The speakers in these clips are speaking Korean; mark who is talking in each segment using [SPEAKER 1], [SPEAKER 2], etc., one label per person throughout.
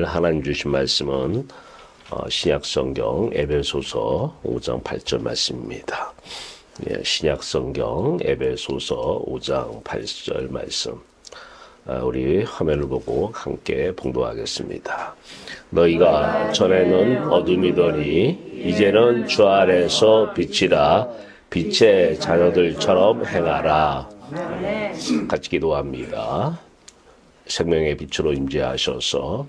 [SPEAKER 1] 오늘 하나님 주신 말씀은 신약성경 에베소서 5장 8절 말씀입니다. 예, 신약성경 에베소서 5장 8절 말씀. 우리 화면을 보고 함께 봉독하겠습니다. 너희가 전에는 어둠이더니 이제는 주 안에서 빛이라. 빛의 자녀들처럼 행하라. 같이 기도합니다. 생명의 빛으로 임재하셔서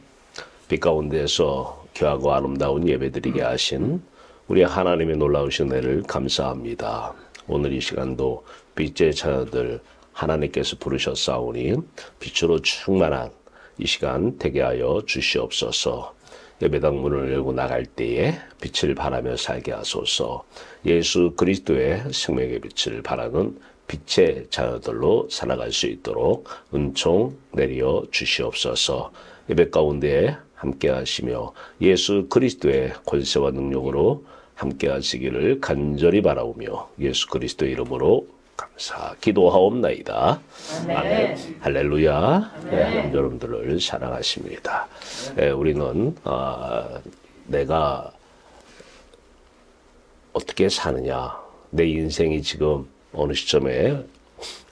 [SPEAKER 1] 빛 가운데서 귀하고 아름다운 예배드리게 하신 우리 하나님의 놀라우신 은혜를 감사합니다. 오늘 이 시간도 빛의 자녀들 하나님께서 부르셨사오니 빛으로 충만한 이 시간 되게 하여 주시옵소서. 예배당 문을 열고 나갈 때에 빛을 바라며 살게 하소서. 예수 그리스도의 생명의 빛을 바라는 빛의 자녀들로 살아갈 수 있도록 은총 내려 주시옵소서. 예배 가운데 함께 하시며 예수 그리스도의 권세와 능력으로 함께 하시기를 간절히 바라오며 예수 그리스도의 이름으로 감사 기도하옵나이다. 아멘. 할렐루야. 네, 하나님 여러분들을 사랑하십니다. 네, 우리는 내가 어떻게 사느냐, 내 인생이 지금 어느 시점에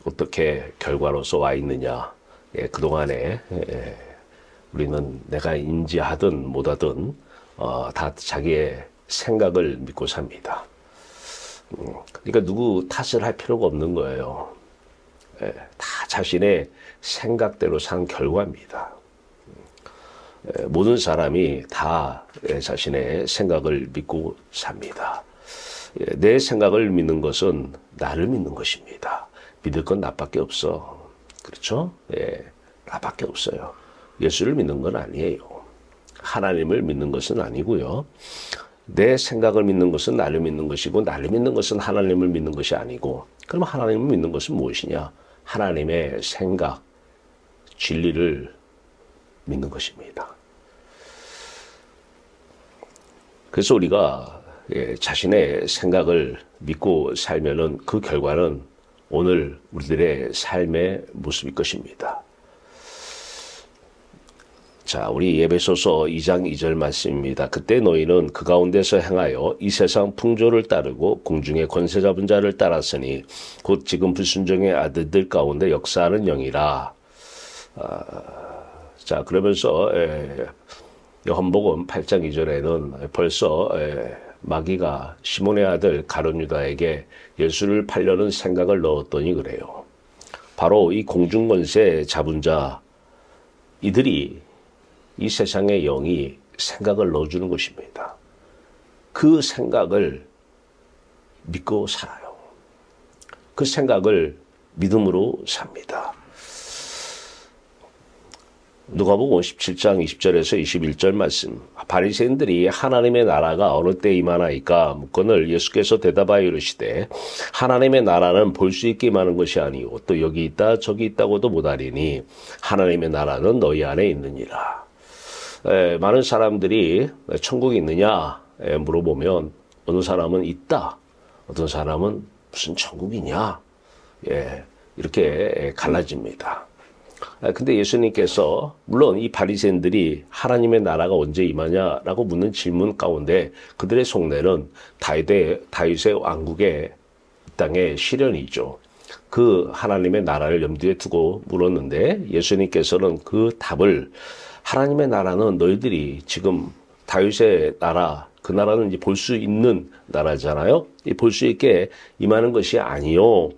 [SPEAKER 1] 어떻게 결과로서 와 있느냐, 그동안에 우리는 내가 인지하든 못하든 다 자기의 생각을 믿고 삽니다. 그러니까 누구 탓을 할 필요가 없는 거예요. 다 자신의 생각대로 산 결과입니다. 모든 사람이 다 자신의 생각을 믿고 삽니다. 내 생각을 믿는 것은 나를 믿는 것입니다. 믿을 건 나밖에 없어. 그렇죠? 나밖에 없어요. 예수를 믿는 건 아니에요. 하나님을 믿는 것은 아니고요. 내 생각을 믿는 것은 나를 믿는 것이고 나를 믿는 것은 하나님을 믿는 것이 아니고, 그럼 하나님을 믿는 것은 무엇이냐? 하나님의 생각, 진리를 믿는 것입니다. 그래서 우리가 자신의 생각을 믿고 살면은 그 결과는 오늘 우리들의 삶의 모습일 것입니다. 자, 우리 에베소서 2장 2절 말씀입니다. 그때 너희는 그 가운데서 행하여 이 세상 풍조를 따르고 공중의 권세 잡은 자를 따랐으니 곧 지금 불순종의 아들들 가운데 역사하는 영이라. 자, 그러면서 요한복음 8장 2절에는 벌써 마귀가 시몬의 아들 가룟 유다에게 예수를 팔려는 생각을 넣었더니 그래요. 바로 이 공중 권세 잡은 자, 이들이 이 세상의 영이 생각을 넣어주는 것입니다. 그 생각을 믿고 살아요. 그 생각을 믿음으로 삽니다. 누가복음 17장 20절에서 21절 말씀. 바리새인들이 하나님의 나라가 어느 때 임하나이까 묻거늘 예수께서 대답하여 이르시되 하나님의 나라는 볼 수 있게 임하는 것이 아니오 또 여기 있다 저기 있다고도 못하리니 하나님의 나라는 너희 안에 있느니라. 많은 사람들이 천국이 있느냐 물어보면 어느 사람은 있다, 어떤 사람은 무슨 천국이냐, 이렇게 갈라집니다. 근데 예수님께서 물론 이 바리새인들이 하나님의 나라가 언제 임하냐라고 묻는 질문 가운데 그들의 속내는 다윗의 왕국의 땅의 시련이죠. 그 하나님의 나라를 염두에 두고 물었는데 예수님께서는 그 답을, 하나님의 나라는 너희들이 지금 다윗의 나라, 그 나라는 이제 볼 수 있는 나라잖아요. 볼 수 있게 임하는 것이 아니요,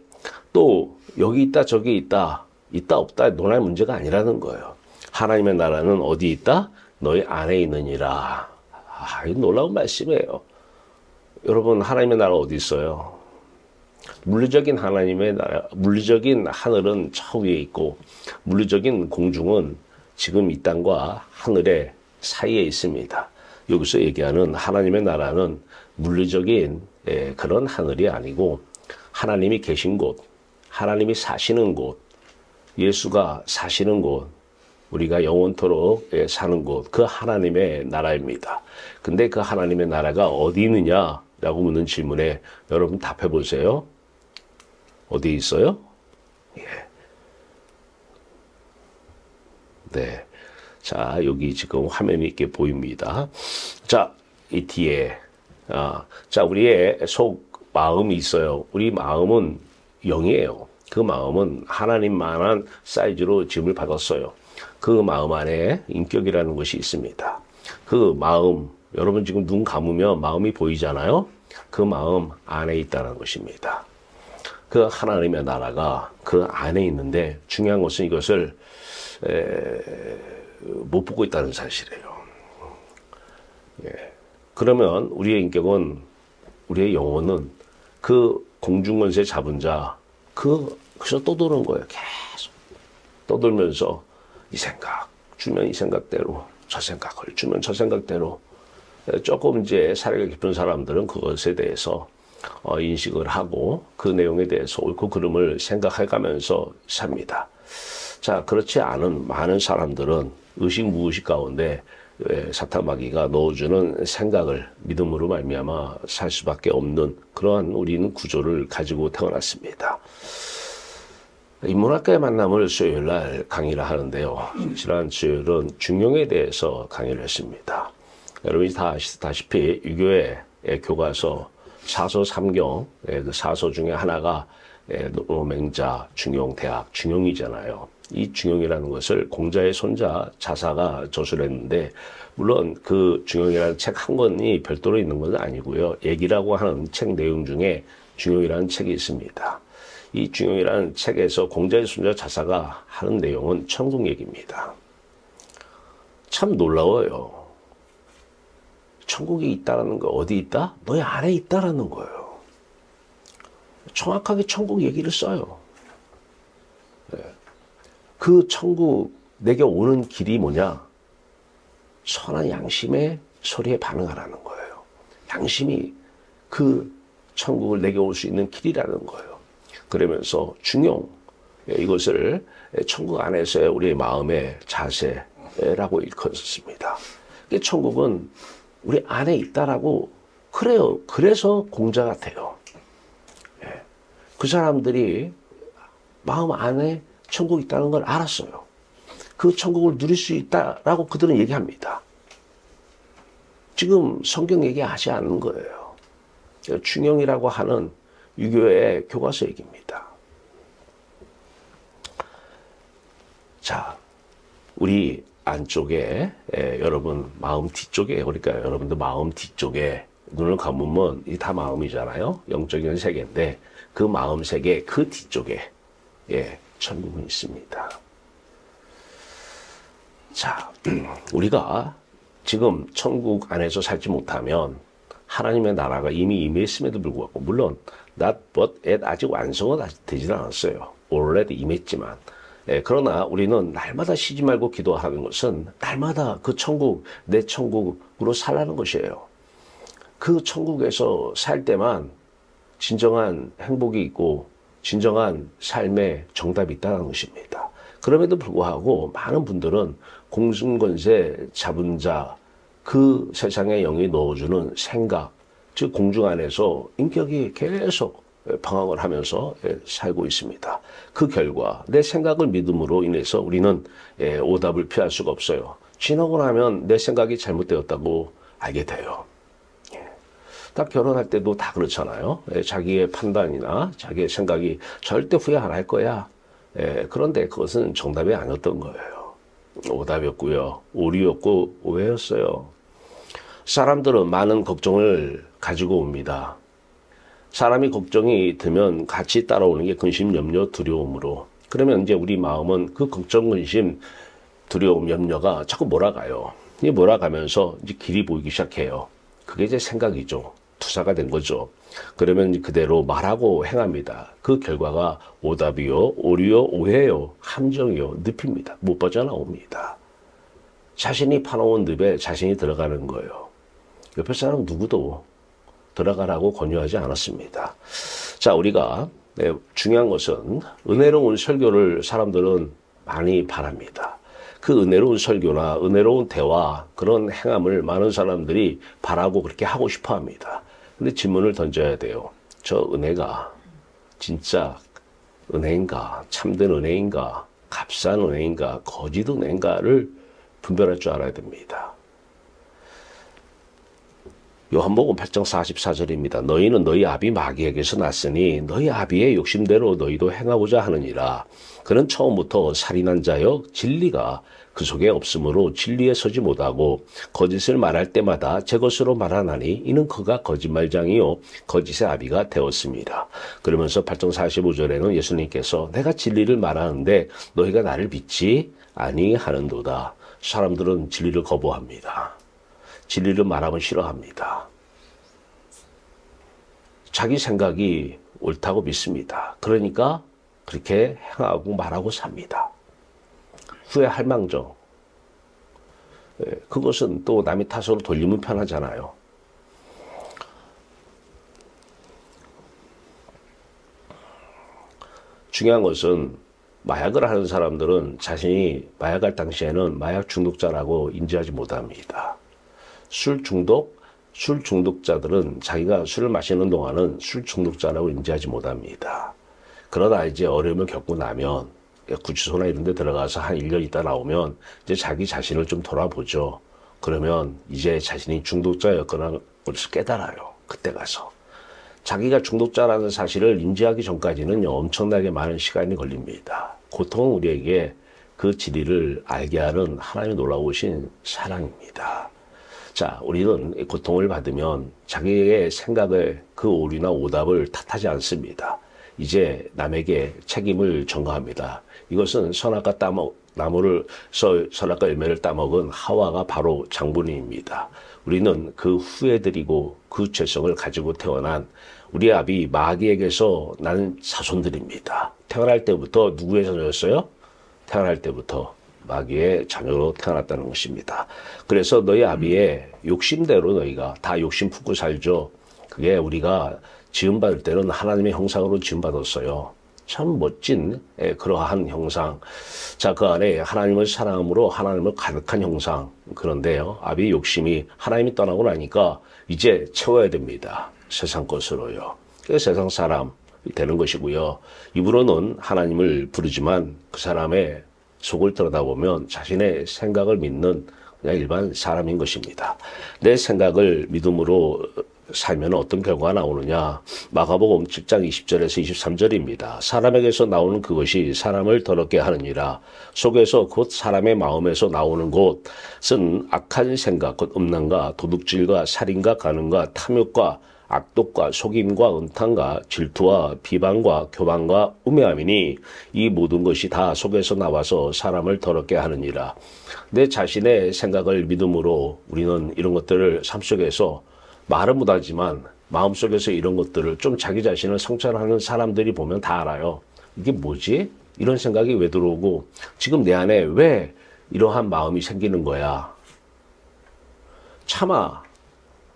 [SPEAKER 1] 또 여기 있다 저기 있다 없다 논할 문제가 아니라는 거예요. 하나님의 나라는 어디 있다? 너희 안에 있느니라. 이 놀라운 말씀이에요. 여러분, 하나님의 나라 어디 있어요? 물리적인 하나님의 나라, 물리적인 하늘은 저 위에 있고 물리적인 공중은 지금 이 땅과 하늘의 사이에 있습니다. 여기서 얘기하는 하나님의 나라는 물리적인 그런 하늘이 아니고 하나님이 계신 곳, 하나님이 사시는 곳, 예수가 사시는 곳, 우리가 영원토록 사는 곳, 그 하나님의 나라입니다. 근데 그 하나님의 나라가 어디 있느냐라고 묻는 질문에 여러분 답해 보세요. 어디 있어요? 네. 자, 여기 지금 화면이 이렇게 보입니다. 자, 이 뒤에, 자, 우리의 속 마음이 있어요. 우리 마음은 영이에요. 그 마음은 하나님만한 사이즈로 지음을 받았어요. 그 마음 안에 인격이라는 것이 있습니다. 그 마음, 여러분 지금 눈 감으면 마음이 보이잖아요. 그 마음 안에 있다는 것입니다. 그 하나님의 나라가 그 안에 있는데 중요한 것은 이것을 못 보고 있다는 사실이에요. 예. 그러면 우리의 인격은, 우리의 영혼은 그 공중권세 잡은 자, 그래서 떠도는 거예요. 계속 떠돌면서 이 생각 주면 이 생각대로, 저 생각을 주면 저 생각대로. 조금 이제 사례가 깊은 사람들은 그것에 대해서 인식을 하고 그 내용에 대해서 옳고 그름을 생각해가면서 삽니다. 자, 그렇지 않은 많은 사람들은 의식 무의식 가운데 사탄마귀가 넣어주는 생각을 믿음으로 말미암아 살 수밖에 없는 그러한 우리는 구조를 가지고 태어났습니다. 인문학과의 만남을 수요일날 강의를 하는데요. 지난 수요일은 중용에 대해서 강의를 했습니다. 여러분이 다 아시다시피 유교의 교과서 사서 3경, 그 사서 중에 하나가 맹자, 중용, 대학, 중용이잖아요. 이 중용이라는 것을 공자의 손자 자사가 저술했는데, 물론 그 중용이라는 책 한 권이 별도로 있는 건 아니고요. 얘기라고 하는 책 내용 중에 중용이라는 책이 있습니다. 이 중용이라는 책에서 공자의 손자 자사가 하는 내용은 천국 얘기입니다. 참 놀라워요. 천국이 있다라는 거, 어디 있다? 너희 안에 있다라는 거예요. 정확하게 천국 얘기를 써요. 네. 그 천국 내게 오는 길이 뭐냐? 선한 양심의 소리에 반응하라는 거예요. 양심이 그 천국을 내게 올 수 있는 길이라는 거예요. 그러면서 중용, 이것을 천국 안에서의 우리의 마음의 자세라고 일컫습니다. 천국은 우리 안에 있다라고 그래요. 그래서 공자 같아요. 예. 그 사람들이 마음 안에 천국이 있다는 걸 알았어요. 그 천국을 누릴 수 있다라고 그들은 얘기합니다. 지금 성경 얘기하지 않는 거예요. 중용이라고 하는 유교의 교과서 얘기입니다. 자, 우리 안쪽에 여러분 마음 뒤쪽에, 그러니까 여러분들 마음 뒤쪽에 눈을 감으면 이 다 마음이잖아요. 영적인 세계인데 그 마음 세계 그 뒤쪽에 천국은 있습니다. 자, 우리가 지금 천국 안에서 살지 못하면 하나님의 나라가 이미 임했음에도 불구하고, 물론 not but yet 아직 완성은 아직 되지는 않았어요. already 임했지만, 그러나 우리는 날마다 쉬지 말고 기도하는 것은 날마다 그 천국, 내 천국으로 살라는 것이에요. 그 천국에서 살 때만 진정한 행복이 있고 진정한 삶의 정답이 있다는 것입니다. 그럼에도 불구하고 많은 분들은 공중권세 잡은 자, 그 세상에 영이 넣어주는 생각, 즉 공중 안에서 인격이 계속 방황을 하면서 살고 있습니다. 그 결과 내 생각을 믿음으로 인해서 우리는 오답을 피할 수가 없어요. 지나고 나면 내 생각이 잘못되었다고 알게 돼요. 딱 결혼할 때도 다 그렇잖아요. 자기의 판단이나 자기의 생각이 절대 후회 안 할 거야. 그런데 그것은 정답이 아니었던 거예요. 오답이었고요. 오류였고 오해였어요. 사람들은 많은 걱정을 가지고 옵니다. 사람이 걱정이 들면 같이 따라오는 게 근심, 염려, 두려움으로. 그러면 이제 우리 마음은 그 걱정, 근심, 두려움, 염려가 자꾸 몰아가요. 이 몰아가면서 이제 길이 보이기 시작해요. 그게 이제 생각이죠. 투사가 된 거죠. 그러면 그대로 말하고 행합니다. 그 결과가 오답이요, 오류요, 오해요, 함정이요, 늪입니다. 못 빠져나옵니다. 자신이 파놓은 늪에 자신이 들어가는 거예요. 옆에 사람 누구도 들어가라고 권유하지 않았습니다. 자, 우리가 중요한 것은 은혜로운 설교를 사람들은 많이 바랍니다. 그 은혜로운 설교나 은혜로운 대화, 그런 행함을 많은 사람들이 바라고 그렇게 하고 싶어 합니다. 근데 질문을 던져야 돼요. 저 은혜가 진짜 은혜인가? 참된 은혜인가? 값싼 은혜인가? 거짓 은혜인가를 분별할 줄 알아야 됩니다. 요한복음 8장 44절입니다. 너희는 너희 아비 마귀에게서 났으니 너희 아비의 욕심대로 너희도 행하고자 하느니라. 그는 처음부터 살인한 자여 진리가 그 속에 없으므로 진리에 서지 못하고 거짓을 말할 때마다 제 것으로 말하나니 이는 그가 거짓말장이요 거짓의 아비가 되었습니다. 그러면서 8장 45절에는 예수님께서 내가 진리를 말하는데 너희가 나를 믿지 아니하는도다. 사람들은 진리를 거부합니다. 진리를 말하면 싫어합니다. 자기 생각이 옳다고 믿습니다. 그러니까 그렇게 행하고 말하고 삽니다. 후회할 망정. 그것은 또 남의 탓으로 돌리면 편하잖아요. 중요한 것은 마약을 하는 사람들은 자신이 마약할 당시에는 마약 중독자라고 인지하지 못합니다. 술 중독자들은 자기가 술을 마시는 동안은 술 중독자라고 인지하지 못합니다. 그러다 이제 어려움을 겪고 나면 구치소나 이런 데 들어가서 한 1년 있다 나오면 이제 자기 자신을 좀 돌아보죠. 그러면 이제 자신이 중독자였거나 그것을 깨달아요. 그때 가서. 자기가 중독자라는 사실을 인지하기 전까지는 엄청나게 많은 시간이 걸립니다. 고통은 우리에게 그 진리를 알게 하는 하나님의 놀라우신 사랑입니다. 자, 우리는 고통을 받으면 자기의 생각을 그 오류나 오답을 탓하지 않습니다. 이제 남에게 책임을 전가합니다. 이것은 선악과 선악과 열매를 따먹은 하와가 바로 장본인입니다. 우리는 그 후회드리고 그 죄성을 가지고 태어난 우리 아비 마귀에게서 난 자손들입니다. 태어날 때부터 누구의 자녀였어요? 태어날 때부터 마귀의 자녀로 태어났다는 것입니다. 그래서 너희 아비의 욕심대로 너희가 다 욕심 품고 살죠. 그게 우리가 지음받을 때는 하나님의 형상으로 지음받았어요. 참 멋진 그러한 형상. 자, 그 안에 하나님을 사랑함으로 하나님을 가득한 형상. 그런데요, 아비의 욕심이 하나님이 떠나고 나니까 이제 채워야 됩니다. 세상 것으로요. 그래서 세상 사람 되는 것이고요. 입으로는 하나님을 부르지만 그 사람의 속을 들여다보면 자신의 생각을 믿는 그냥 일반 사람인 것입니다. 내 생각을 믿음으로 살면 어떤 결과가 나오느냐. 마가복음 7장 20절에서 23절입니다. 사람에게서 나오는 그것이 사람을 더럽게 하느니라. 속에서 곧 사람의 마음에서 나오는 것은 악한 생각, 곧 음란과 도둑질과 살인과 간음과 탐욕과 악독과 속임과 음탕과 질투와 비방과 교만과 우매함이니 이 모든 것이 다 속에서 나와서 사람을 더럽게 하느니라. 내 자신의 생각을 믿음으로 우리는 이런 것들을 삶 속에서 말은 못하지만 마음속에서 이런 것들을 좀 자기 자신을 성찰하는 사람들이 보면 다 알아요. 이게 뭐지? 이런 생각이 왜 들어오고 지금 내 안에 왜 이러한 마음이 생기는 거야? 차마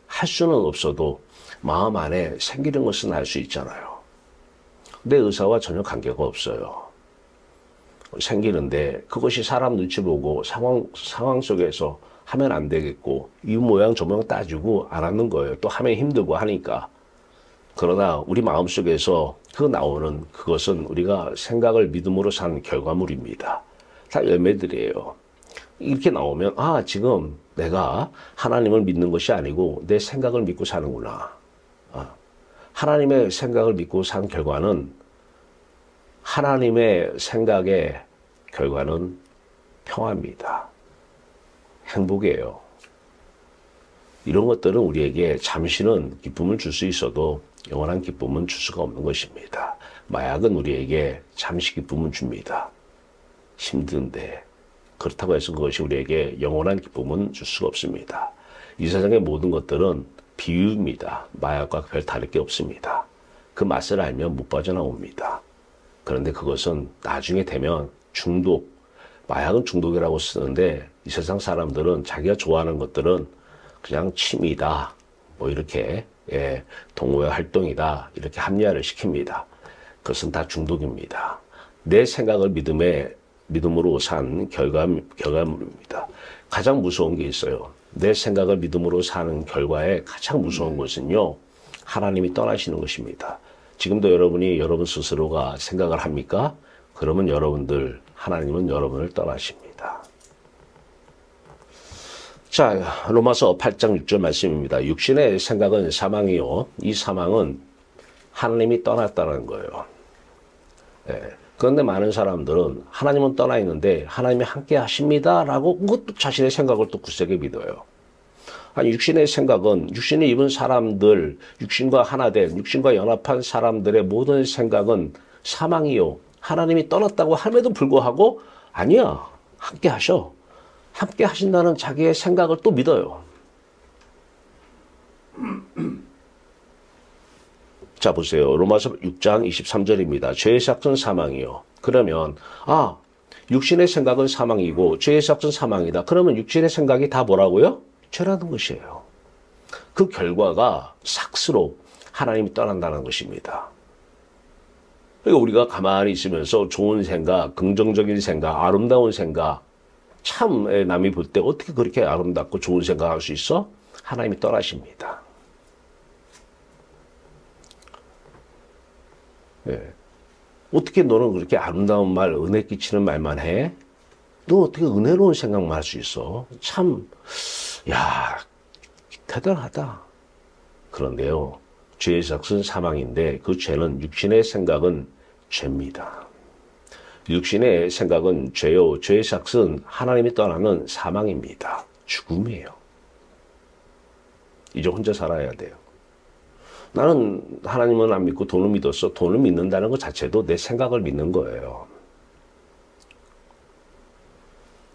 [SPEAKER 1] 할 수는 없어도 마음 안에 생기는 것은 알 수 있잖아요. 내 의사와 전혀 관계가 없어요. 생기는데 그것이 사람 눈치 보고 상황 속에서 하면 안 되겠고 이 모양 저 모양 따지고 안 하는 거예요. 또 하면 힘들고 하니까. 그러나 우리 마음속에서 그 나오는 그것은 우리가 생각을 믿음으로 산 결과물입니다. 다 열매들이에요. 이렇게 나오면 아, 지금 내가 하나님을 믿는 것이 아니고 내 생각을 믿고 사는구나. 하나님의 생각을 믿고 산 결과는 하나님의 생각의 결과는 평화입니다. 행복이에요. 이런 것들은 우리에게 잠시는 기쁨을 줄 수 있어도 영원한 기쁨은 줄 수가 없는 것입니다. 마약은 우리에게 잠시 기쁨을 줍니다. 힘든데 그렇다고 해서 그것이 우리에게 영원한 기쁨은 줄 수가 없습니다. 이 세상의 모든 것들은 비유입니다. 마약과 별 다를 게 없습니다. 그 맛을 알면 못 빠져나옵니다. 그런데 그것은 나중에 되면 중독, 마약은 중독이라고 쓰는데 이 세상 사람들은 자기가 좋아하는 것들은 그냥 취미다, 뭐 이렇게 동호회 활동이다 이렇게 합리화를 시킵니다. 그것은 다 중독입니다. 내 생각을 믿음으로 산 결과물입니다. 가장 무서운 게 있어요. 내 생각을 믿음으로 사는 결과에 가장 무서운 것은요, 하나님이 떠나시는 것입니다. 지금도 여러분이 여러분 스스로가 생각을 합니까? 그러면 하나님은 여러분을 떠나십니다. 자, 로마서 8장 6절 말씀입니다. 육신의 생각은 사망이요. 이 사망은 하나님이 떠났다는 거예요. 예. 그런데 많은 사람들은 하나님은 떠나 있는데 하나님이 함께 하십니다. 라고 그것도 자신의 생각을 또 굳세게 믿어요. 아니, 육신의 생각은 육신을 입은 사람들, 육신과 하나 된, 육신과 연합한 사람들의 모든 생각은 사망이요. 하나님이 떠났다고 함에도 불구하고 아니야. 함께 하셔. 함께 하신다는 자기의 생각을 또 믿어요. 자, 보세요. 로마서 6장 23절입니다. 죄의 삭은 사망이요. 그러면 육신의 생각은 사망이고 죄의 삭은 사망이다. 그러면 육신의 생각이 다 뭐라고요? 죄라는 것이에요. 그 결과가 삭스로 하나님이 떠난다는 것입니다. 그러니까 우리가 가만히 있으면서 좋은 생각, 긍정적인 생각, 아름다운 생각, 참 남이 볼 때 어떻게 그렇게 아름답고 좋은 생각할 수 있어? 하나님이 떠나십니다. 예. 어떻게 너는 그렇게 아름다운 말, 은혜 끼치는 말만 해? 너 어떻게 은혜로운 생각만 할 수 있어? 참, 야, 대단하다. 그런데요, 죄의 삭은 사망인데 그 죄는 육신의 생각은 죄입니다. 육신의 생각은 죄요. 죄의 삭은 하나님이 떠나는 사망입니다. 죽음이에요. 이제 혼자 살아야 돼요. 나는 하나님은 안 믿고 돈을 믿었어. 돈을 믿는다는 것 자체도 내 생각을 믿는 거예요.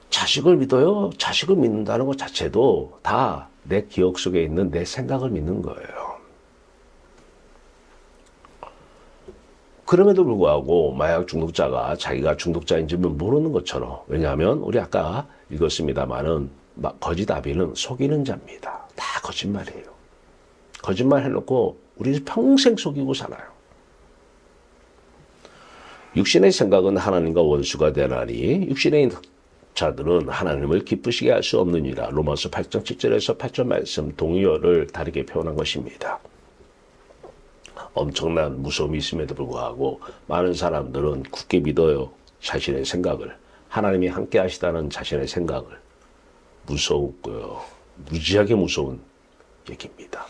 [SPEAKER 1] 자식을 믿어요. 자식을 믿는다는 것 자체도 다 내 기억 속에 있는 내 생각을 믿는 거예요. 그럼에도 불구하고 마약 중독자가 자기가 중독자인지 모르는 것처럼, 왜냐하면 우리 아까 읽었습니다마는 거짓 아비는 속이는 자입니다. 다 거짓말이에요. 거짓말 해놓고 우리 평생 속이고 살아요. 육신의 생각은 하나님과 원수가 되나니 육신의 자들은 하나님을 기쁘시게 할 수 없느니라. 로마서 8장 7절에서 8절 말씀 동의어를 다르게 표현한 것입니다. 엄청난 무서움이 있음에도 불구하고 많은 사람들은 굳게 믿어요. 자신의 생각을. 하나님이 함께 하시다는 자신의 생각을. 무서웠고요. 무지하게 무서운 얘기입니다.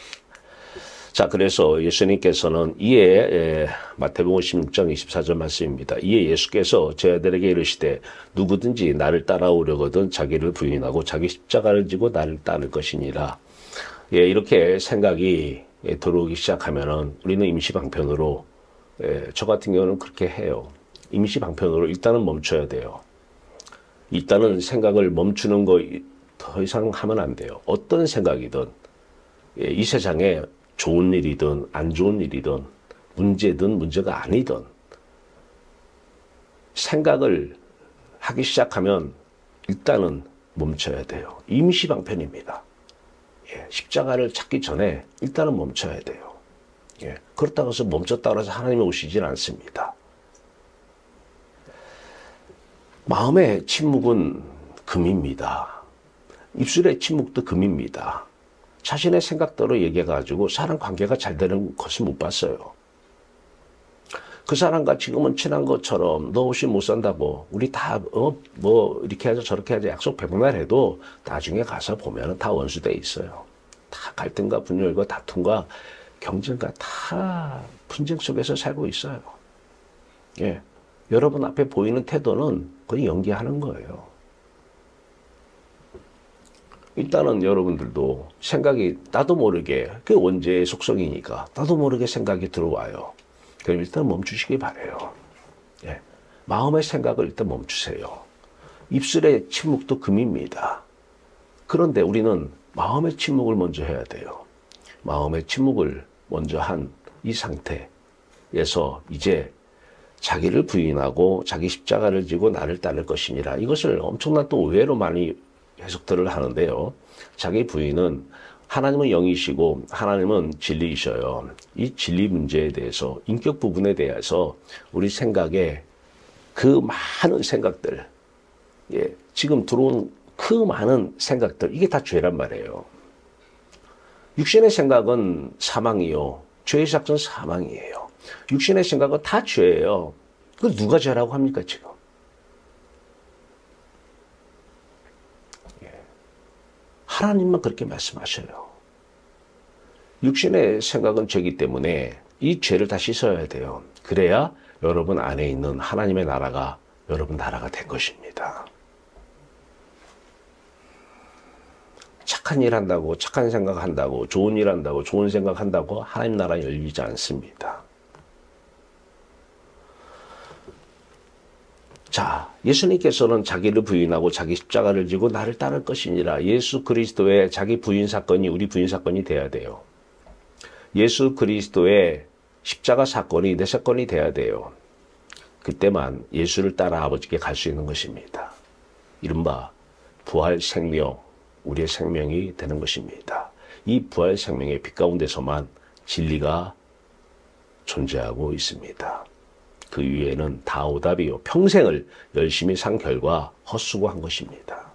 [SPEAKER 1] 자, 그래서 예수님께서는 이에 마태복음 16장 24절 말씀입니다. 이에 예수께서 제자들에게 이르시되 누구든지 나를 따라오려거든 자기를 부인하고 자기 십자가를 지고 나를 따를 것이니라. 예, 이렇게 생각이 들어오기 시작하면은 우리는 임시방편으로, 저 같은 경우는 그렇게 해요. 임시방편으로 일단은 멈춰야 돼요. 일단은 생각을 멈추는 거 더 이상 하면 안 돼요. 어떤 생각이든, 이 세상에 좋은 일이든 안 좋은 일이든 문제든 문제가 아니든 생각을 하기 시작하면 일단은 멈춰야 돼요. 임시방편입니다. 예, 십자가를 찾기 전에 일단은 멈춰야 돼요. 예, 그렇다고 해서 멈췄다고 해서 하나님이 오시진 않습니다. 마음의 침묵은 금입니다. 입술의 침묵도 금입니다. 자신의 생각대로 얘기해가지고 사람 관계가 잘 되는 것을 못 봤어요. 그 사람과 지금은 친한 것처럼 너 없이 못 산다고 우리 다 뭐 이렇게 하자 저렇게 하자 약속 100번 해도 나중에 가서 보면 다 원수돼 있어요. 다 갈등과 분열과 다툼과 경쟁과 다 분쟁 속에서 살고 있어요. 예, 여러분 앞에 보이는 태도는 거의 연기하는 거예요. 일단은 여러분들도 생각이 나도 모르게, 그게 원죄의 속성이니까 나도 모르게 생각이 들어와요. 그럼 일단 멈추시기 바래요. 예, 마음의 생각을 일단 멈추세요. 입술의 침묵도 금입니다. 그런데 우리는 마음의 침묵을 먼저 해야 돼요. 마음의 침묵을 먼저 한 이 상태에서 이제 자기를 부인하고 자기 십자가를 지고 나를 따를 것이니라. 이것을 엄청난 또 의외로 많이 해석들을 하는데요. 자기 부인은 하나님은 영이시고 하나님은 진리이셔요. 이 진리 문제에 대해서, 인격 부분에 대해서 우리 생각에 그 많은 생각들, 예, 지금 들어온 그 많은 생각들, 이게 다 죄란 말이에요. 육신의 생각은 사망이요. 죄의 삭은 사망이에요. 육신의 생각은 다 죄예요. 그걸 누가 죄라고 합니까, 지금? 하나님만 그렇게 말씀하셔요. 육신의 생각은 죄이기 때문에 이 죄를 다 씻어야 돼요. 그래야 여러분 안에 있는 하나님의 나라가 여러분 나라가 된 것입니다. 착한 일 한다고, 착한 생각 한다고, 좋은 일 한다고, 좋은 생각 한다고 하나님 나라 열리지 않습니다. 자, 예수님께서는 자기를 부인하고 자기 십자가를 지고 나를 따를 것이니라. 예수 그리스도의 자기 부인 사건이 우리 부인 사건이 돼야 돼요. 예수 그리스도의 십자가 사건이 내 사건이 돼야 돼요. 그때만 예수를 따라 아버지께 갈 수 있는 것입니다. 이른바 부활 생명, 우리의 생명이 되는 것입니다. 이 부활 생명의 빛 가운데서만 진리가 존재하고 있습니다. 그 위에는 다 오답이요. 평생을 열심히 산 결과 헛수고한 것입니다.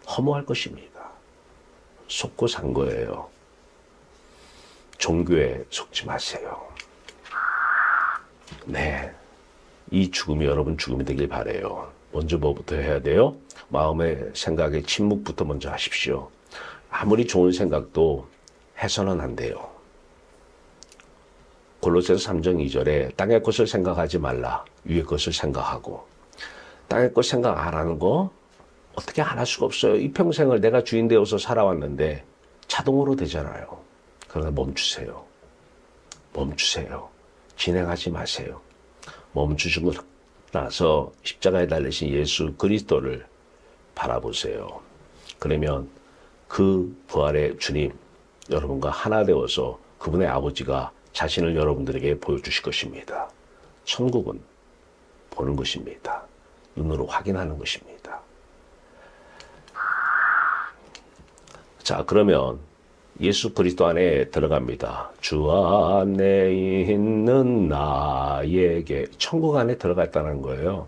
[SPEAKER 1] 허무할 것입니다. 속고 산 거예요. 종교에 속지 마세요. 네, 이 죽음이 여러분 죽음이 되길 바라요. 먼저 뭐부터 해야 돼요? 마음의 생각의 침묵부터 먼저 하십시오. 아무리 좋은 생각도 해서는 안 돼요. 골로새서 3장 2절에 땅의 것을 생각하지 말라. 위의 것을 생각하고. 땅의 것 생각 안 하는 거 어떻게 안 할 수가 없어요. 이 평생을 내가 주인 되어서 살아왔는데 자동으로 되잖아요. 그러나 멈추세요. 멈추세요. 진행하지 마세요. 멈추시고 나서 십자가에 달리신 예수 그리스도를 바라보세요. 그러면 그 부활의 주님, 여러분과 하나 되어서 그분의 아버지가 자신을 여러분들에게 보여주실 것입니다. 천국은 보는 것입니다. 눈으로 확인하는 것입니다. 자, 그러면 예수 그리스도 안에 들어갑니다. 주 안에 있는 나에게 천국 안에 들어갔다는 거예요.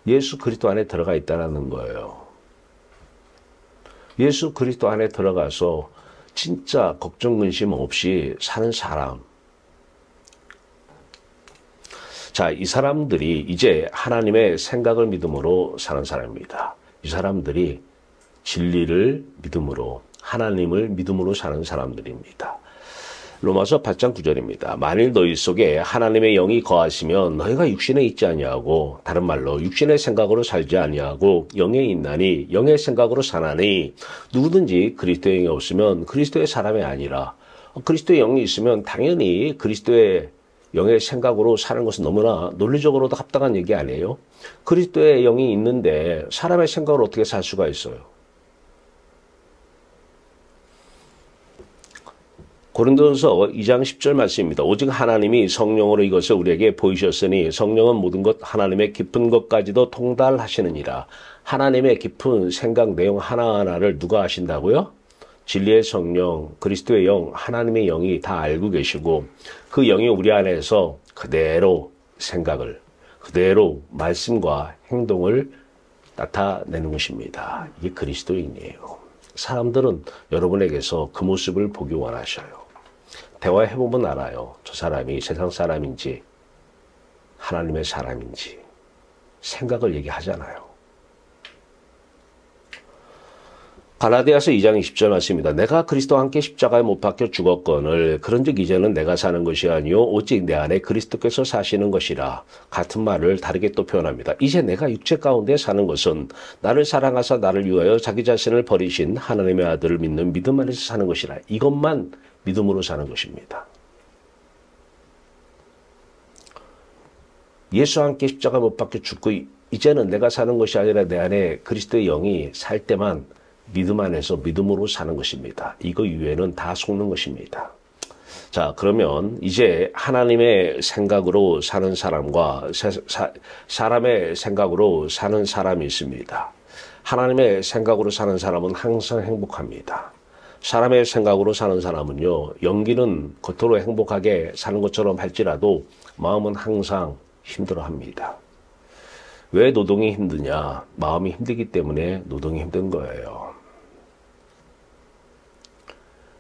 [SPEAKER 1] 예수 그리스도 안에 들어가 있다는 거예요. 예수 그리스도 안에 들어가서 진짜 걱정 근심 없이 사는 사람. 자, 이 사람들이 이제 하나님의 생각을 믿음으로 사는 사람입니다. 이 사람들이 진리를 믿음으로, 하나님을 믿음으로 사는 사람들입니다. 로마서 8장 9절입니다. 만일 너희 속에 하나님의 영이 거하시면 너희가 육신에 있지 아니하고, 다른 말로 육신의 생각으로 살지 아니하고 영에 있나니 영의 생각으로 사나니, 누구든지 그리스도의 영이 없으면 그리스도의 사람이 아니라. 그리스도의 영이 있으면 당연히 그리스도의 영의 생각으로 사는 것은 너무나 논리적으로도 합당한 얘기 아니에요? 그리스도의 영이 있는데 사람의 생각으로 어떻게 살 수가 있어요? 고린도서 2장 10절 말씀입니다. 오직 하나님이 성령으로 이것을 우리에게 보이셨으니 성령은 모든 것 하나님의 깊은 것까지도 통달하시느니라. 하나님의 깊은 생각 내용 하나하나를 누가 아신다고요? 진리의 성령, 그리스도의 영, 하나님의 영이 다 알고 계시고, 그 영이 우리 안에서 그대로 생각을, 그대로 말씀과 행동을 나타내는 것입니다. 이게 그리스도인이에요. 사람들은 여러분에게서 그 모습을 보기 원하셔요. 대화해보면 알아요. 저 사람이 세상 사람인지 하나님의 사람인지. 생각을 얘기하잖아요. 갈라디아서 2장 20절 말씀입니다. 내가 그리스도와 함께 십자가에 못 박혀 죽었거늘 그런즉 이제는 내가 사는 것이 아니요 오직 내 안에 그리스도께서 사시는 것이라. 같은 말을 다르게 또 표현합니다. 이제 내가 육체 가운데 사는 것은 나를 사랑하사 나를 위하여 자기 자신을 버리신 하나님의 아들을 믿는 믿음 안에서 사는 것이라. 이것만 믿음으로 사는 것입니다. 예수와 함께 십자가 못 박혀 죽고 이제는 내가 사는 것이 아니라 내 안에 그리스도의 영이 살 때만 믿음 안에서 믿음으로 사는 것입니다. 이거 이외에는 다 속는 것입니다. 자, 그러면 이제 하나님의 생각으로 사는 사람과 사람의 생각으로 사는 사람이 있습니다. 하나님의 생각으로 사는 사람은 항상 행복합니다. 사람의 생각으로 사는 사람은요, 연기는 겉으로 행복하게 사는 것처럼 할지라도 마음은 항상 힘들어합니다. 왜 노동이 힘드냐? 마음이 힘들기 때문에 노동이 힘든 거예요.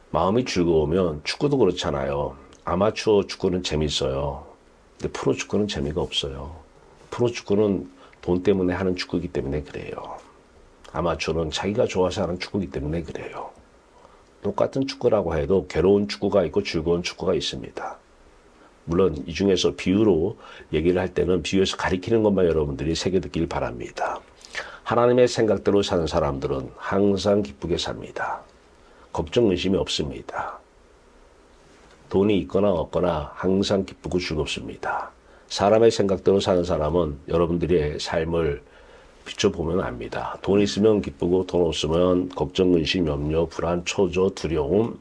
[SPEAKER 1] 마음이 즐거우면 축구도 그렇잖아요. 아마추어 축구는 재밌어요. 근데 프로 축구는 재미가 없어요. 프로 축구는 돈 때문에 하는 축구이기 때문에 그래요. 아마추어는 자기가 좋아서 하는 축구이기 때문에 그래요. 똑같은 축구라고 해도 괴로운 축구가 있고 즐거운 축구가 있습니다. 물론 이 중에서 비유로 얘기를 할 때는 비유에서 가리키는 것만 여러분들이 새겨듣길 바랍니다. 하나님의 생각대로 사는 사람들은 항상 기쁘게 삽니다. 걱정 의심이 없습니다. 돈이 있거나 없거나 항상 기쁘고 즐겁습니다. 사람의 생각대로 사는 사람은 여러분들의 삶을 비춰보면 압니다. 돈 있으면 기쁘고 돈 없으면 걱정, 의심, 염려, 불안, 초조, 두려움,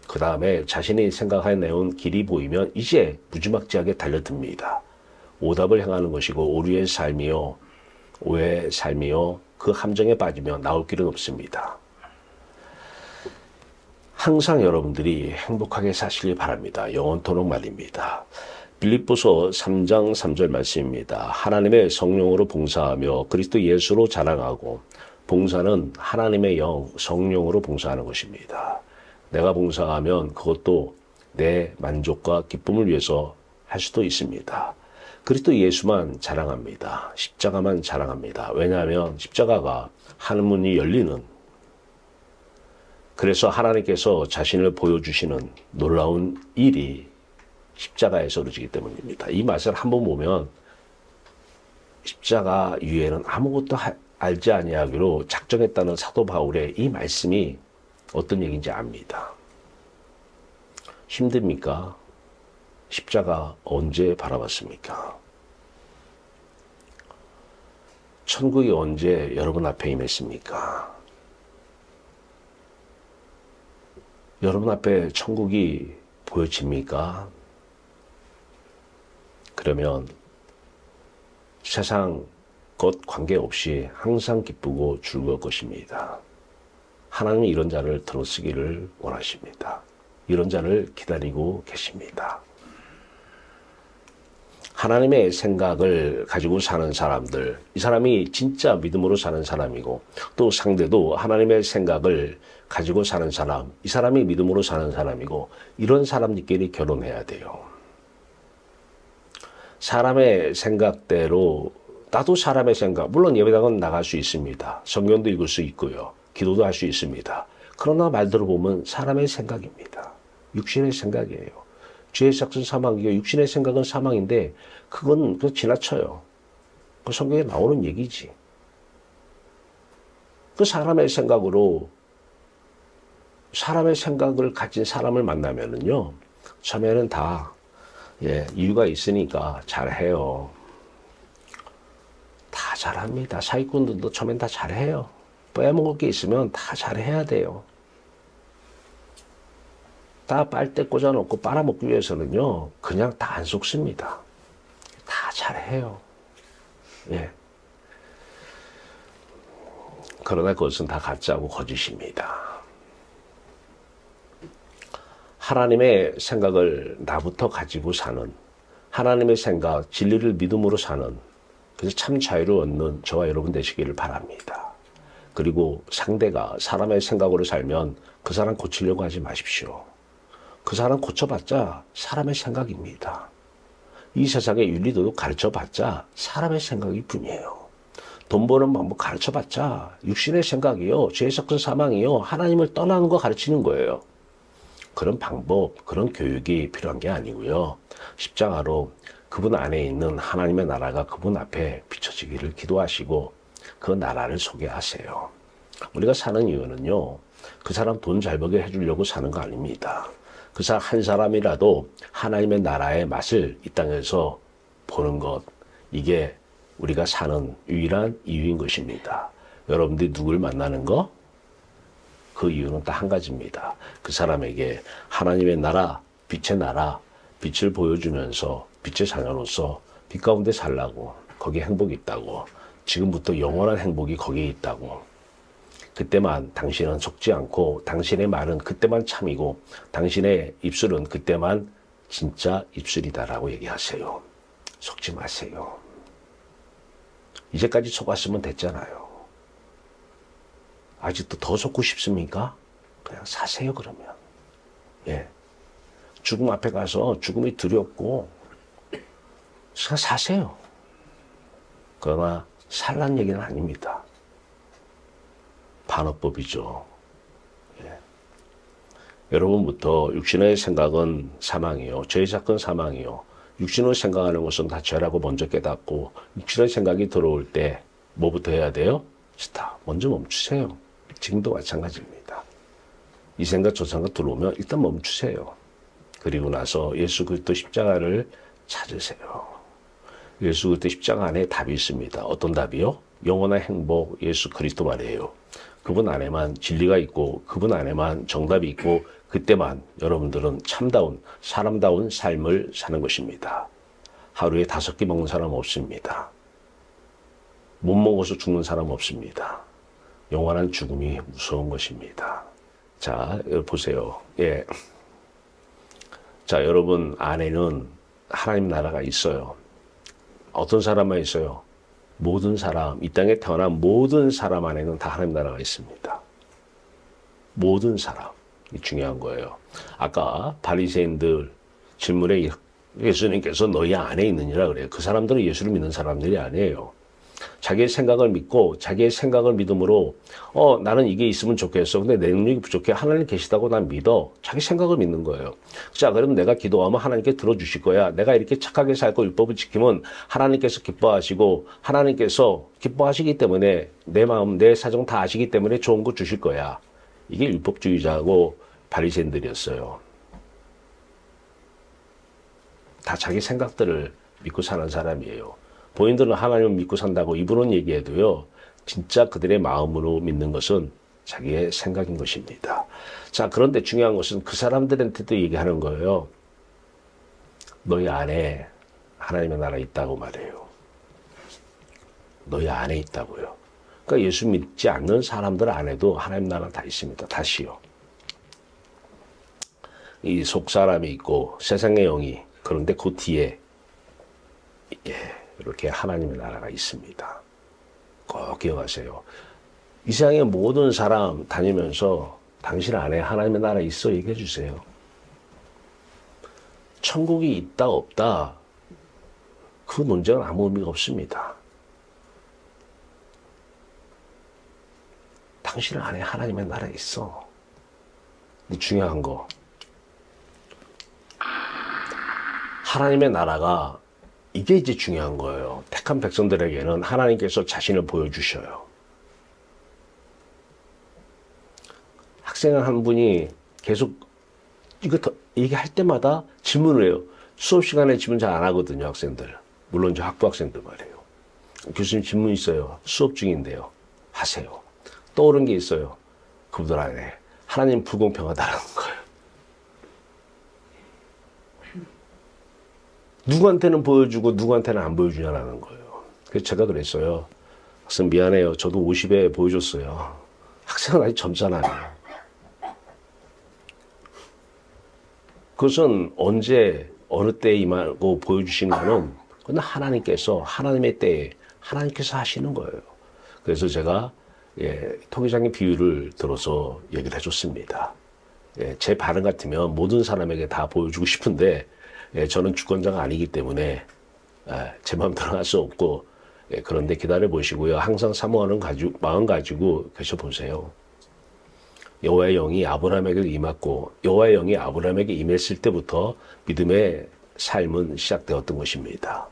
[SPEAKER 1] 그 다음에 자신이 생각해내온 길이 보이면 이제 무지막지하게 달려듭니다. 오답을 향하는 것이고 오류의 삶이요, 오해의 삶이요, 그 함정에 빠지면 나올 길은 없습니다. 항상 여러분들이 행복하게 사시길 바랍니다. 영원토록 말입니다. 빌립보서 3장 3절 말씀입니다. 하나님의 성령으로 봉사하며 그리스도 예수로 자랑하고, 봉사는 하나님의 영, 성령으로 봉사하는 것입니다. 내가 봉사하면 그것도 내 만족과 기쁨을 위해서 할 수도 있습니다. 그리스도 예수만 자랑합니다. 십자가만 자랑합니다. 왜냐하면 십자가가 하늘 문이 열리는, 그래서 하나님께서 자신을 보여주시는 놀라운 일이 십자가에서 이루어지기 때문입니다. 이 맛을 한번 보면 십자가 위에는 아무것도 알지 아니하기로 작정했다는 사도 바울의 이 말씀이 어떤 얘기인지 압니다. 힘듭니까? 십자가 언제 바라봤습니까? 천국이 언제 여러분 앞에 임했습니까? 여러분 앞에 천국이 보여집니까? 그러면 세상 것 관계없이 항상 기쁘고 즐거울 것입니다. 하나님은 이런 자를 들어쓰기를 원하십니다. 이런 자를 기다리고 계십니다. 하나님의 생각을 가지고 사는 사람들, 이 사람이 진짜 믿음으로 사는 사람이고, 또 상대도 하나님의 생각을 가지고 사는 사람, 이 사람이 믿음으로 사는 사람이고, 이런 사람들끼리 결혼해야 돼요. 사람의 생각대로, 나도 사람의 생각, 물론 예배당은 나갈 수 있습니다. 성경도 읽을 수 있고요. 기도도 할 수 있습니다. 그러나 말대로 보면 사람의 생각입니다. 육신의 생각이에요. 죄의 삭은 사망이고 육신의 생각은 사망인데 그건 지나쳐요. 그 성경에 나오는 얘기지. 그 사람의 생각으로 사람의 생각을 가진 사람을 만나면은요, 처음에는 다 이유가 있으니까 잘해요. 다 잘합니다. 사기꾼들도 처음엔 다 잘해요. 빼먹을 게 있으면 다 잘해야 돼요. 다 빨대 꽂아놓고 빨아먹기 위해서는요, 그냥 다 안 속습니다. 다 잘해요. 예. 그러나 그것은 다 가짜고 거짓입니다. 하나님의 생각을 나부터 가지고 사는, 하나님의 생각, 진리를 믿음으로 사는, 그래서 참 자유를 얻는 저와 여러분 되시기를 바랍니다. 그리고 상대가 사람의 생각으로 살면 그 사람 고치려고 하지 마십시오. 그 사람 고쳐봤자 사람의 생각입니다. 이 세상의 윤리도 가르쳐봤자 사람의 생각일 뿐이에요. 돈 버는 방법 가르쳐봤자 육신의 생각이요, 죄의 삭은 사망이요, 하나님을 떠나는 거 가르치는 거예요. 그런 방법, 그런 교육이 필요한 게 아니고요. 십자가로 그분 안에 있는 하나님의 나라가 그분 앞에 비춰지기를 기도하시고 그 나라를 소개하세요. 우리가 사는 이유는요, 그 사람 돈 잘 벌게 해주려고 사는 거 아닙니다. 그 사람 한 사람이라도 하나님의 나라의 맛을 이 땅에서 보는 것, 이게 우리가 사는 유일한 이유인 것입니다. 여러분들이 누굴 만나는 거? 그 이유는 딱 한 가지입니다. 그 사람에게 하나님의 나라, 빛의 나라, 빛을 보여주면서 빛의 자녀로서 빛 가운데 살라고, 거기에 행복이 있다고, 지금부터 영원한 행복이 거기에 있다고, 그때만 당신은 속지 않고 당신의 말은 그때만 참이고 당신의 입술은 그때만 진짜 입술이다라고 얘기하세요. 속지 마세요. 이제까지 속았으면 됐잖아요. 아직도 더 속고 싶습니까? 그냥 사세요. 그러면 죽음 앞에 가서 죽음이 두렵고 사세요. 그러나 살란 얘기는 아닙니다. 반어법이죠. 예. 여러분부터 육신의 생각은 사망이요. 죄의 작은 사망이요. 육신으로 생각하는 것은 다 죄라고 먼저 깨닫고 육신의 생각이 들어올 때 뭐부터 해야 돼요? 스탑. 먼저 멈추세요. 지금도 마찬가지입니다. 이 생각 저 생각 들어오면 일단 멈추세요. 그리고 나서 예수 그리스도 십자가를 찾으세요. 예수 그리스도 십자가 안에 답이 있습니다. 어떤 답이요? 영원한 행복 예수 그리스도 말이에요. 그분 안에만 진리가 있고 그분 안에만 정답이 있고 그때만 여러분들은 참다운 사람다운 삶을 사는 것입니다. 하루에 5끼 먹는 사람 없습니다. 못 먹어서 죽는 사람 없습니다. 영원한 죽음이 무서운 것입니다. 자, 보세요. 예. 자, 여러분 안에는 하나님 나라가 있어요. 어떤 사람만 있어요? 모든 사람, 이 땅에 태어난 모든 사람 안에는 다 하나님 나라가 있습니다. 모든 사람. 이 중요한 거예요. 아까 바리새인들 질문에 예수님께서 너희 안에 있느니라 그래요. 그 사람들은 예수를 믿는 사람들이 아니에요. 자기의 생각을 믿고 자기의 생각을 믿음으로 나는 이게 있으면 좋겠어. 근데 내 능력이 부족해. 하나님 계시다고 난 믿어. 자기 생각을 믿는 거예요. 자, 그럼 내가 기도하면 하나님께 들어주실 거야. 내가 이렇게 착하게 살고 율법을 지키면 하나님께서 기뻐하시고 하나님께서 기뻐하시기 때문에 내 마음, 내 사정 다 아시기 때문에 좋은 거 주실 거야. 이게 율법주의자하고 바리새인들이었어요. 다 자기 생각들을 믿고 사는 사람이에요. 본인들은 하나님을 믿고 산다고 입으로는 얘기해도요. 진짜 그들의 마음으로 믿는 것은 자기의 생각인 것입니다. 자, 그런데 중요한 것은 그 사람들한테도 얘기하는 거예요. 너희 안에 하나님의 나라 있다고 말해요. 너희 안에 있다고요. 그러니까 예수 믿지 않는 사람들 안에도 하나님 나라 다 있습니다. 다시요. 이 속사람이 있고 세상의 영이 그런데 그 뒤에 이렇게 하나님의 나라가 있습니다. 꼭 기억하세요. 이 세상의 모든 사람 다니면서 당신 안에 하나님의 나라 있어 얘기해 주세요. 천국이 있다 없다 그 논쟁은 아무 의미가 없습니다. 당신 안에 하나님의 나라 있어. 근데 중요한 거 하나님의 나라가 이게 이제 중요한 거예요. 택한 백성들에게는 하나님께서 자신을 보여주셔요. 학생 한 분이 계속 이거 얘기할 때마다 질문을 해요. 수업 시간에 질문 잘 안 하거든요, 학생들. 물론 저 학부 학생들 말이에요. 교수님 질문 있어요. 수업 중인데요. 하세요. 떠오른 게 있어요. 그분들 안에 하나님 불공평하다는 거예요. 누구한테는 보여주고 누구한테는 안 보여주냐라는 거예요. 그래서 제가 그랬어요. 학생 미안해요. 저도 50에 보여줬어요. 학생은 아직 젊잖아요. 그것은 언제 어느 때에 임하고 보여주시는 거는 그건 하나님께서 하나님의 때에 하나님께서 하시는 거예요. 그래서 제가 토기장의 비유를 들어서 얘기를 해줬습니다. 제 반응 같으면 모든 사람에게 다 보여주고 싶은데 저는 주권자가 아니기 때문에 제 마음대로 할 수 없고 그런데 기다려 보시고요. 항상 사모하는 마음 가지고 계셔 보세요. 여호와의 영이 아브라함에게 임했고 여호와의 영이 아브라함에게 임했을 때부터 믿음의 삶은 시작되었던 것입니다.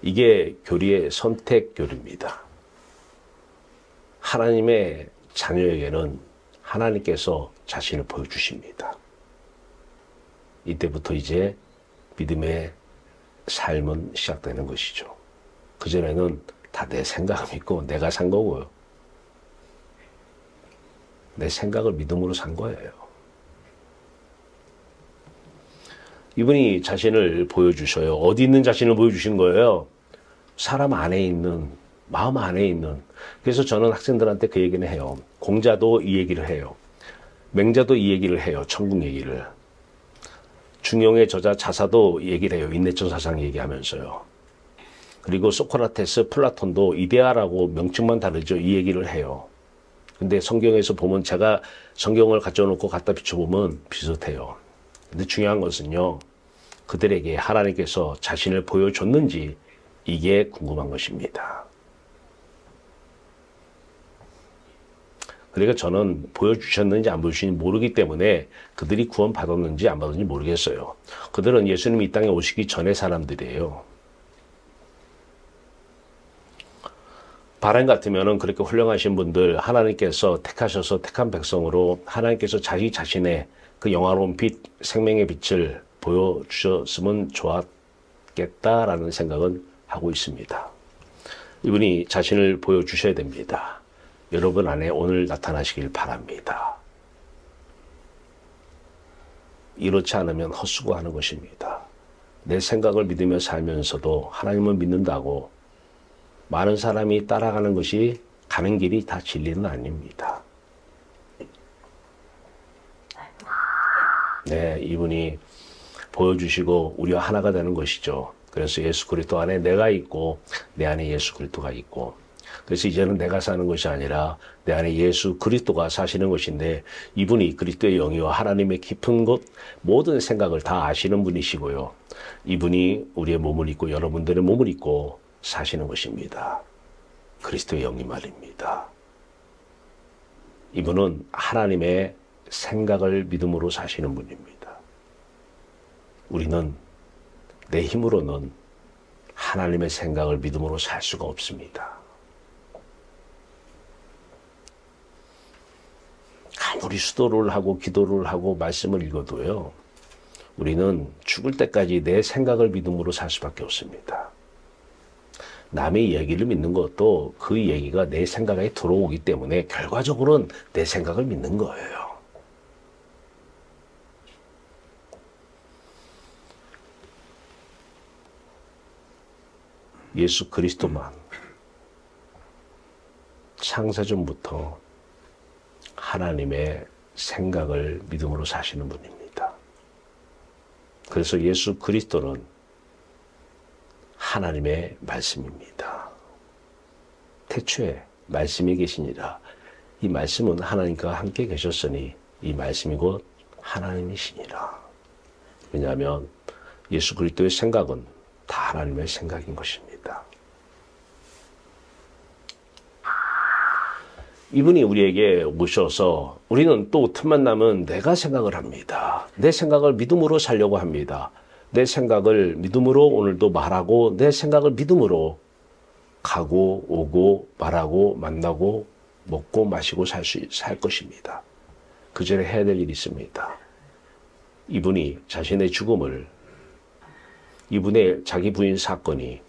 [SPEAKER 1] 이게 교리의 선택 교리입니다. 하나님의 자녀에게는 하나님께서 자신을 보여주십니다. 이때부터 이제 믿음의 삶은 시작되는 것이죠. 그전에는 다 내 생각을 믿고 내가 산 거고요. 내 생각을 믿음으로 산 거예요. 이분이 자신을 보여주셔요. 어디 있는 자신을 보여주신 거예요? 사람 안에 있는, 마음 안에 있는. 그래서 저는 학생들한테 그 얘기는 해요. 공자도 이 얘기를 해요. 맹자도 이 얘기를 해요. 천국 얘기를. 중용의 저자 자사도 얘기를 해요. 인내적 사상 얘기하면서요. 그리고 소크라테스, 플라톤도 이데아라고 명칭만 다르죠. 이 얘기를 해요. 근데 성경에서 보면 제가 성경을 가져놓고 갖다 비춰보면 비슷해요. 근데 중요한 것은요. 그들에게 하나님께서 자신을 보여줬는지 이게 궁금한 것입니다. 그러니까 저는 보여주셨는지 안 보여주셨는지 모르기 때문에 그들이 구원 받았는지 안 받았는지 모르겠어요. 그들은 예수님이 이 땅에 오시기 전의 사람들이에요. 바람 같으면은 그렇게 훌륭하신 분들 하나님께서 택하셔서 택한 백성으로 하나님께서 자기 자신의 그 영화로운 빛, 생명의 빛을 보여주셨으면 좋았겠다라는 생각은 하고 있습니다. 이분이 자신을 보여주셔야 됩니다. 여러분 안에 오늘 나타나시길 바랍니다. 이렇지 않으면 헛수고하는 것입니다. 내 생각을 믿으며 살면서도 하나님을 믿는다고 많은 사람이 따라가는 것이 가는 길이 다 진리는 아닙니다. 네, 이분이 보여주시고 우리와 하나가 되는 것이죠. 그래서 예수 그리스도 안에 내가 있고 내 안에 예수 그리스도가 있고 그래서 이제는 내가 사는 것이 아니라 내 안에 예수 그리스도가 사시는 것인데 이분이 그리스도의 영이와 하나님의 깊은 곳 모든 생각을 다 아시는 분이시고요. 이분이 우리의 몸을 입고 여러분들의 몸을 입고 사시는 것입니다. 그리스도의 영이 말입니다. 이분은 하나님의 생각을 믿음으로 사시는 분입니다. 우리는 내 힘으로는 하나님의 생각을 믿음으로 살 수가 없습니다. 아무리 수도를 하고 기도를 하고 말씀을 읽어도요. 우리는 죽을 때까지 내 생각을 믿음으로 살 수밖에 없습니다. 남의 얘기를 믿는 것도 그 얘기가 내 생각에 들어오기 때문에 결과적으로는 내 생각을 믿는 거예요. 예수 그리스도만 창세전부터 하나님의 생각을 믿음으로 사시는 분입니다. 그래서 예수 그리스도는 하나님의 말씀입니다. 태초에 말씀이 계시니라. 이 말씀은 하나님과 함께 계셨으니 이 말씀이 곧 하나님이시니라. 왜냐하면 예수 그리스도의 생각은 다 하나님의 생각인 것입니다. 이분이 우리에게 오셔서 우리는 또 틈만 나면 내가 생각을 합니다. 내 생각을 믿음으로 살려고 합니다. 내 생각을 믿음으로 오늘도 말하고 내 생각을 믿음으로 가고 오고 말하고 만나고 먹고 마시고 살 것입니다. 그 전에 해야 될 일이 있습니다. 이분이 자신의 죽음을 이분의 자기 부인 사건이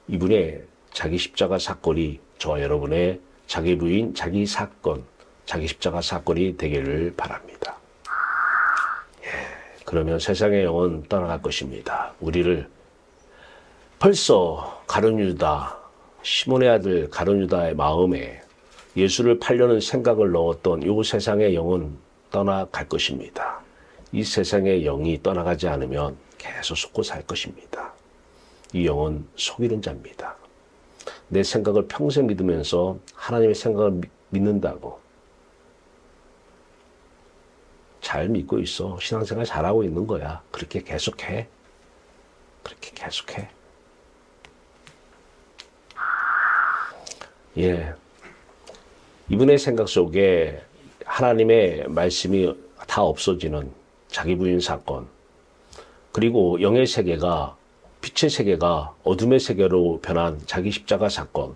[SPEAKER 1] 이분의 자기 십자가 사건이 저와 여러분의 자기 부인 자기 사건 자기 십자가 사건이 되기를 바랍니다. 그러면 세상의 영은 떠나갈 것입니다. 우리를 벌써 가룟 유다, 시몬의 아들 가룟 유다의 마음에 예수를 팔려는 생각을 넣었던 이 세상의 영은 떠나갈 것입니다. 이 세상의 영이 떠나가지 않으면 계속 속고 살 것입니다. 이 영은 속이는 자입니다. 내 생각을 평생 믿으면서 하나님의 생각을 믿는다고 잘 믿고 있어. 신앙생활 잘하고 있는 거야. 그렇게 계속해. 그렇게 계속해. 예. 이분의 생각 속에 하나님의 말씀이 다 없어지는 자기 부인 사건, 그리고 영의 세계가 빛의 세계가 어둠의 세계로 변한 자기 십자가 사건,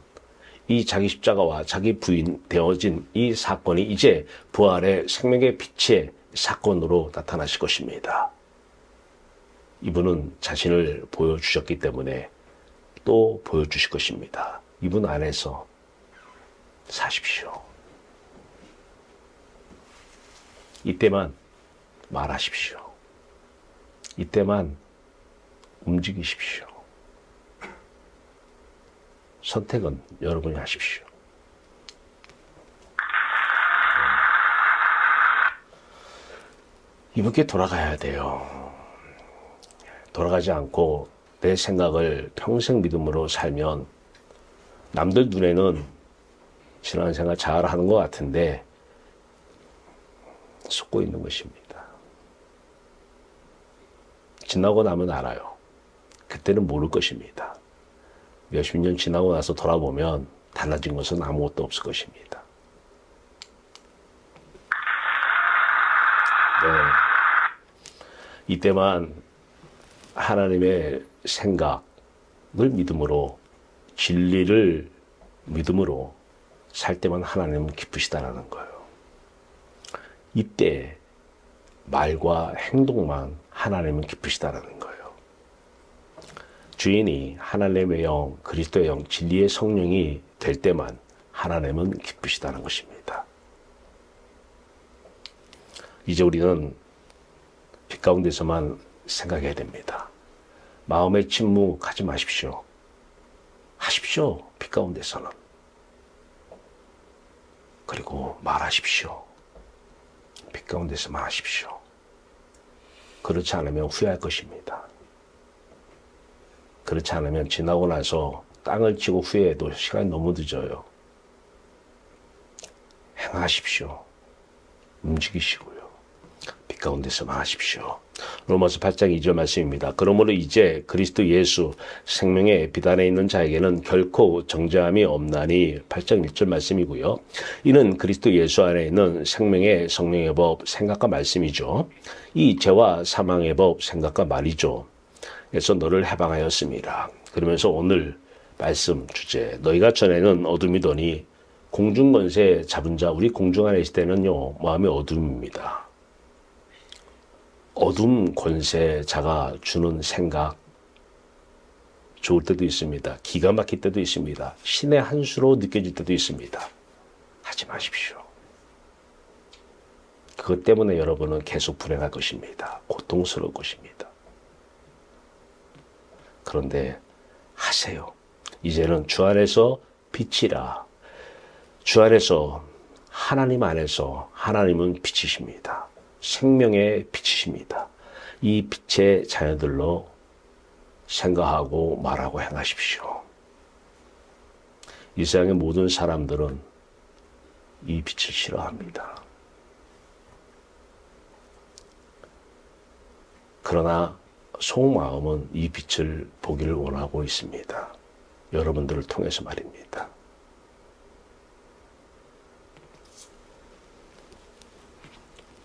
[SPEAKER 1] 이 자기 십자가와 자기 부인 되어진 이 사건이 이제 부활의 생명의 빛의 사건으로 나타나실 것입니다. 이분은 자신을 보여주셨기 때문에 또 보여주실 것입니다. 이분 안에서 사십시오. 이때만 말하십시오. 이때만 움직이십시오. 선택은 여러분이 하십시오. 이분께 돌아가야 돼요. 돌아가지 않고 내 생각을 평생 믿음으로 살면 남들 눈에는 신앙생활 잘하는 것 같은데 속고 있는 것입니다. 지나고 나면 알아요. 그때는 모를 것입니다. 몇십 년 지나고 나서 돌아보면 달라진 것은 아무것도 없을 것입니다. 이때만 하나님의 생각을 믿음으로, 진리를 믿음으로 살 때만 하나님은 기쁘시다라는 거예요. 이때 말과 행동만 하나님은 기쁘시다라는 거예요. 주인이 하나님의 영, 그리스도의 영, 진리의 성령이 될 때만 하나님은 기쁘시다는 것입니다. 이제 우리는 빛 가운데서만 생각해야 됩니다. 마음의 침묵하지 마십시오. 하십시오. 빛 가운데서는. 그리고 말하십시오. 빛 가운데서만 하십시오. 그렇지 않으면 후회할 것입니다. 그렇지 않으면 지나고 나서 땅을 치고 후회해도 시간이 너무 늦어요. 행하십시오. 움직이시고요. 빛 가운데서만 하십시오. 로마서 8장 2절 말씀입니다. 그러므로 이제 그리스도 예수 생명의 빛 안에 있는 자에게는 결코 정죄함이 없나니 8장 1절 말씀이고요. 이는 그리스도 예수 안에 있는 생명의 성령의 법 생각과 말씀이죠. 이 죄와 사망의 법 생각과 말이죠. 그래서 너를 해방하였습니다. 그러면서 오늘 말씀 주제, 너희가 전에는 어둠이더니 공중권세 잡은 자, 우리 공중 안에 있을 때는요, 마음의 어둠입니다. 어둠 권세자가 주는 생각, 좋을 때도 있습니다. 기가 막힐 때도 있습니다. 신의 한 수로 느껴질 때도 있습니다. 하지 마십시오. 그것 때문에 여러분은 계속 불행할 것입니다. 고통스러울 것입니다. 그런데 하세요. 이제는 주 안에서 빛이라. 주 안에서, 하나님 안에서 하나님은 빛이십니다. 생명의 빛이십니다. 이 빛의 자녀들로 생각하고 말하고 행하십시오. 이 세상의 모든 사람들은 이 빛을 싫어합니다. 그러나 속마음은 이 빛을 보기를 원하고 있습니다. 여러분들을 통해서 말입니다.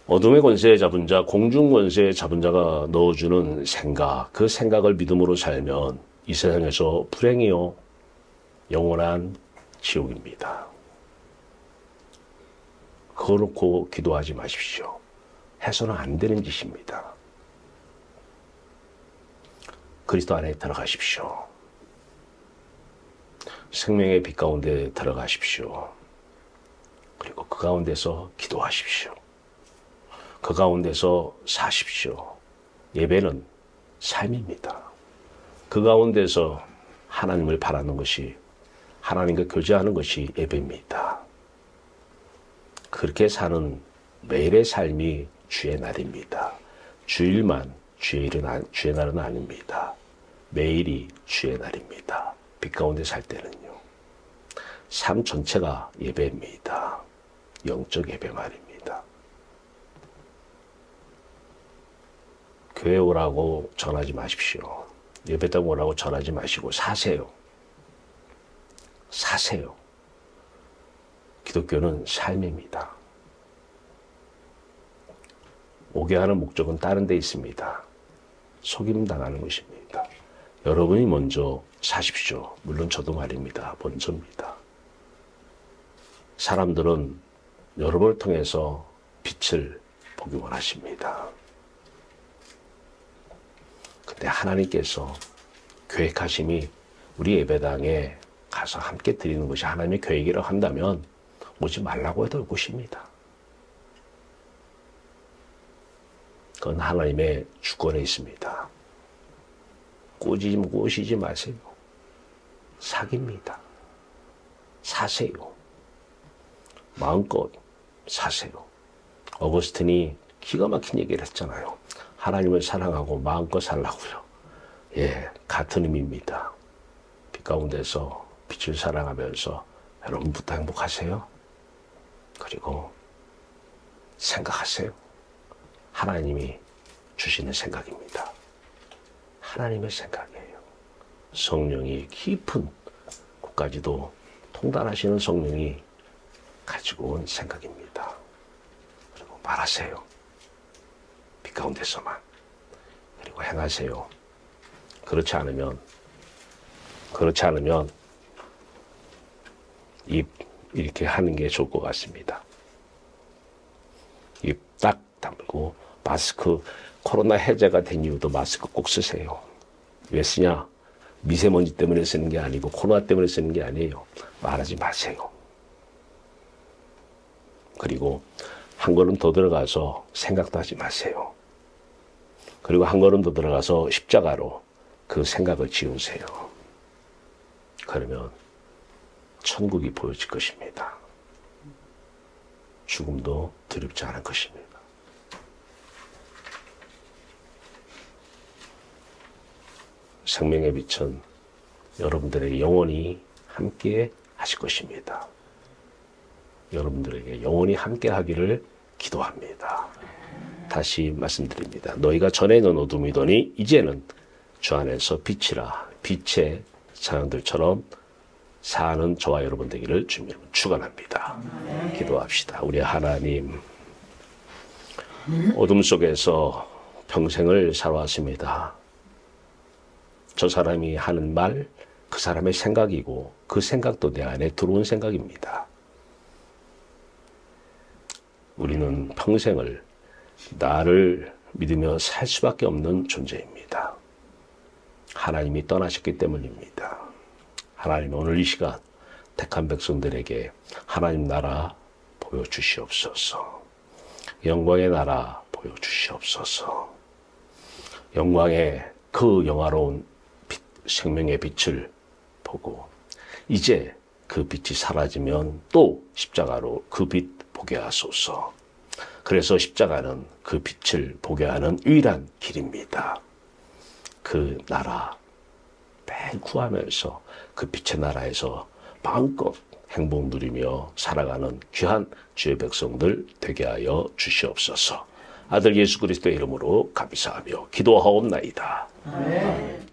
[SPEAKER 1] 어둠의 권세에 잡은 자, 공중 권세에 잡은 자가 넣어주는 생각, 그 생각을 믿음으로 살면 이 세상에서 불행이요, 영원한 지옥입니다. 그거 놓고 기도하지 마십시오. 해서는 안 되는 짓입니다. 그리스도 안에 들어가십시오. 생명의 빛 가운데 들어가십시오. 그리고 그 가운데서 기도하십시오. 그 가운데서 사십시오. 예배는 삶입니다. 그 가운데서 하나님을 바라는 것이, 하나님과 교제하는 것이 예배입니다. 그렇게 사는 매일의 삶이 주의 날입니다. 주일만 주의 날은 아닙니다. 매일이 주의 날입니다. 빛 가운데 살 때는요. 삶 전체가 예배입니다. 영적 예배 말입니다. 교회 오라고 전하지 마십시오. 예배당 오라고 전하지 마시고 사세요. 사세요. 기독교는 삶입니다. 오게 하는 목적은 다른 데 있습니다. 속임당하는 것입니다. 여러분이 먼저 사십시오. 물론 저도 말입니다. 먼저입니다. 사람들은 여러분을 통해서 빛을 보기 원하십니다. 근데 하나님께서 계획하심이 우리 예배당에 가서 함께 드리는 것이 하나님의 계획이라고 한다면 오지 말라고 해도 올 것입니다. 그건 하나님의 주권에 있습니다. 꼬시지 마세요. 사깁니다. 사세요. 마음껏 사세요. 어거스틴이 기가 막힌 얘기를 했잖아요. 하나님을 사랑하고 마음껏 살라고요. 예, 같은 의미입니다. 빛 가운데서 빛을 사랑하면서 여러분부터 행복하세요. 그리고 생각하세요. 하나님이 주시는 생각입니다. 하나님의 생각이에요. 성령이 깊은 곳까지도 통달하시는 성령이 가지고 온 생각입니다. 그리고 말하세요. 가운데서만. 그리고 행하세요. 그렇지 않으면 입 이렇게 하는 게 좋을 것 같습니다. 입 딱 다물고 마스크, 코로나 해제가 된 이유도 마스크 꼭 쓰세요. 왜 쓰냐? 미세먼지 때문에 쓰는 게 아니고 코로나 때문에 쓰는 게 아니에요. 말하지 마세요. 그리고 한 걸음 더 들어가서 생각도 하지 마세요. 그리고 한 걸음 더 들어가서 십자가로 그 생각을 지우세요. 그러면 천국이 보여질 것입니다. 죽음도 두렵지 않을 것입니다. 생명의 빛은 여러분들에게 영원히 함께 하실 것입니다. 여러분들에게 영원히 함께 하기를 기도합니다. 다시 말씀드립니다. 너희가 전에는 어둠이더니 이제는 주 안에서 빛이라. 빛의 자녀들처럼 사는 저와 여러분 되기를 주님 이름으로 축원합니다. 기도합시다. 우리 하나님, 어둠 속에서 평생을 살아왔습니다. 저 사람이 하는 말, 그 사람의 생각이고 그 생각도 내 안에 들어온 생각입니다. 우리는 평생을 나를 믿으며 살 수밖에 없는 존재입니다. 하나님이 떠나셨기 때문입니다. 하나님, 오늘 이 시간 택한 백성들에게 하나님 나라 보여주시옵소서. 영광의 나라 보여주시옵소서. 영광의 그 영화로운 생명의 빛을 보고 이제 그 빛이 사라지면 또 십자가로 그 빛 보게 하소서. 그래서 십자가는 그 빛을 보게 하는 유일한 길입니다. 그 나라 매일 구하면서 그 빛의 나라에서 마음껏 행복 누리며 살아가는 귀한 주의 백성들 되게 하여 주시옵소서. 아들 예수 그리스도의 이름으로 감사하며 기도하옵나이다. 아멘.